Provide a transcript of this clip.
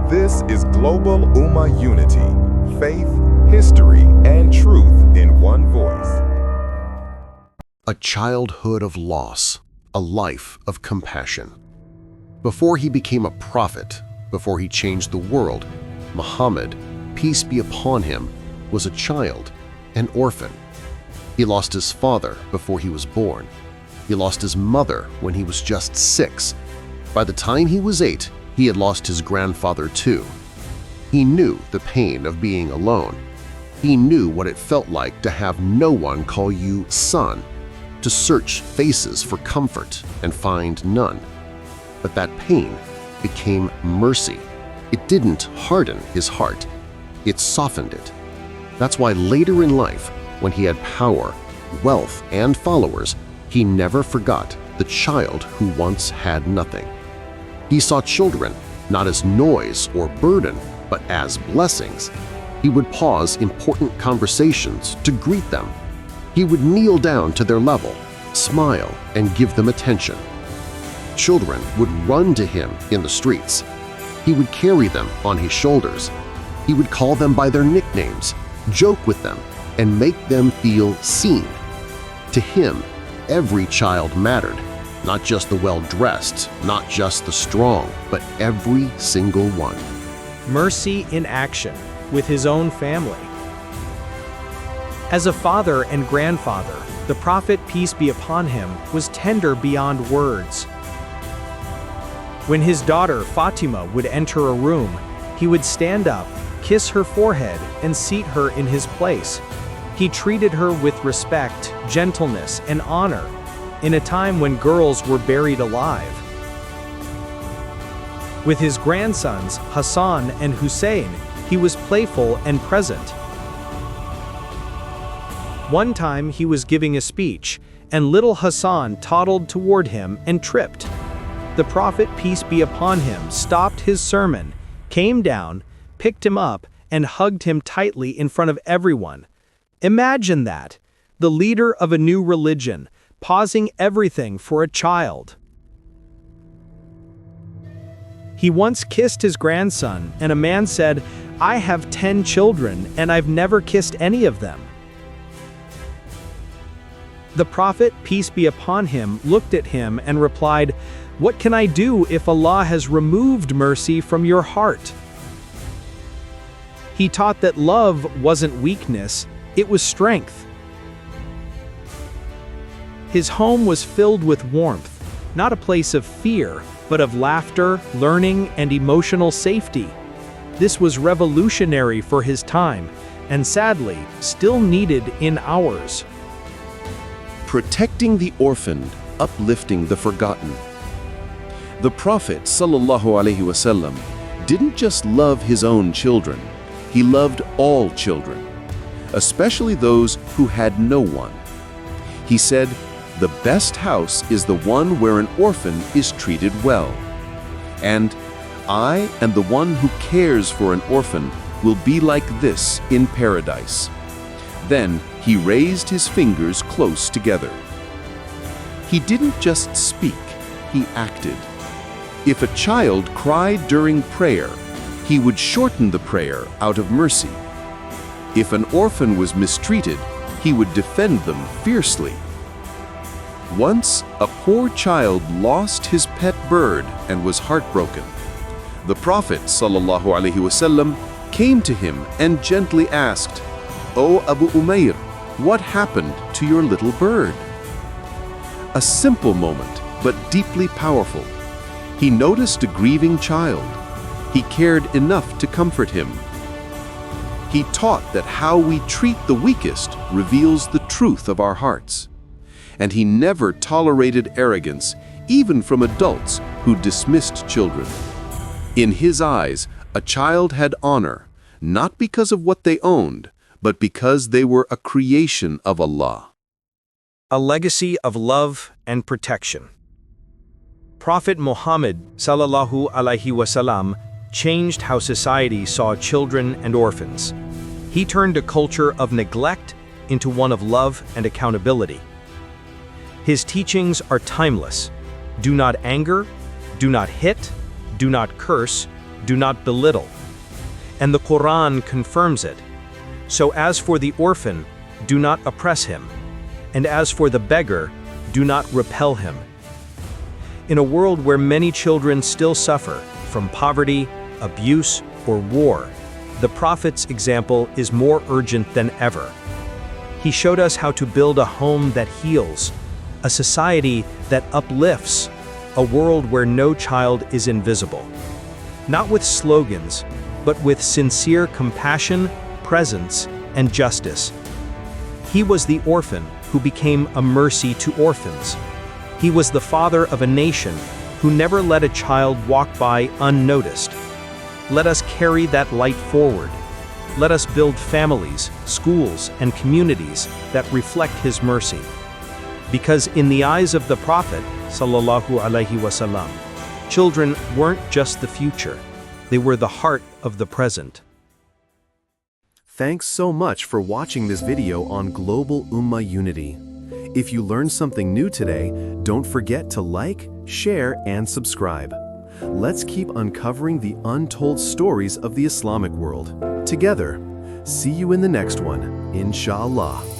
This is Global Ummah Unity, faith, history, and truth in one voice. A childhood of loss, a life of compassion. Before he became a prophet, before he changed the world, Muhammad, peace be upon him, was a child, an orphan. He lost his father before he was born. He lost his mother when he was just 6. By the time he was 8, he had lost his grandfather too. He knew the pain of being alone. He knew what it felt like to have no one call you son, to search faces for comfort and find none. But that pain became mercy. It didn't harden his heart. It softened it. That's why later in life, when he had power, wealth, and followers, he never forgot the child who once had nothing. He saw children not as noise or burden, but as blessings. He would pause important conversations to greet them. He would kneel down to their level, smile, and give them attention. Children would run to him in the streets. He would carry them on his shoulders. He would call them by their nicknames, joke with them, and make them feel seen. To him, every child mattered, not just the well-dressed, not just the strong, but every single one. Mercy in action with his own family. As a father and grandfather, the Prophet, peace be upon him, was tender beyond words. When his daughter Fatima would enter a room, he would stand up, kiss her forehead, and seat her in his place. He treated her with respect, gentleness, and honor, in a time when girls were buried alive. With his grandsons, Hassan and Hussein, he was playful and present. One time he was giving a speech, and little Hassan toddled toward him and tripped. The Prophet, peace be upon him, stopped his sermon, came down, picked him up, and hugged him tightly in front of everyone. Imagine that, the leader of a new religion, pausing everything for a child. He once kissed his grandson, and a man said, "I have 10 children, and I've never kissed any of them." The Prophet, peace be upon him, looked at him and replied, "What can I do if Allah has removed mercy from your heart?" He taught that love wasn't weakness, it was strength. His home was filled with warmth, not a place of fear, but of laughter, learning, and emotional safety. This was revolutionary for his time, and sadly, still needed in ours. Protecting the orphaned, uplifting the forgotten. The Prophet ﷺ didn't just love his own children, he loved all children, especially those who had no one. He said, "The best house is the one where an orphan is treated well. And I and the one who cares for an orphan will be like this in paradise." Then he raised his fingers close together. He didn't just speak, he acted. If a child cried during prayer, he would shorten the prayer out of mercy. If an orphan was mistreated, he would defend them fiercely. Once, a poor child lost his pet bird and was heartbroken. The Prophet ﷺ came to him and gently asked, "O Abu Umair, what happened to your little bird?" A simple moment, but deeply powerful. He noticed a grieving child. He cared enough to comfort him. He taught that how we treat the weakest reveals the truth of our hearts. And he never tolerated arrogance, even from adults who dismissed children. In his eyes, a child had honor, not because of what they owned, but because they were a creation of Allah. A legacy of love and protection. Prophet Muhammad ﷺ changed how society saw children and orphans. He turned a culture of neglect into one of love and accountability. His teachings are timeless. Do not anger, do not hit, do not curse, do not belittle. And the Quran confirms it. So as for the orphan, do not oppress him. And as for the beggar, do not repel him. In a world where many children still suffer from poverty, abuse, or war, the Prophet's example is more urgent than ever. He showed us how to build a home that heals, a society that uplifts, a world where no child is invisible. Not with slogans, but with sincere compassion, presence, and justice. He was the orphan who became a mercy to orphans. He was the father of a nation who never let a child walk by unnoticed. Let us carry that light forward. Let us build families, schools, and communities that reflect his mercy. Because in the eyes of the Prophet, sallallahu alaihi wasallam, children weren't just the future, they were the heart of the present. Thanks so much for watching this video on Global Ummah Unity. If you learned something new today, don't forget to like, share, and subscribe. Let's keep uncovering the untold stories of the Islamic world together. See you in the next one, inshallah.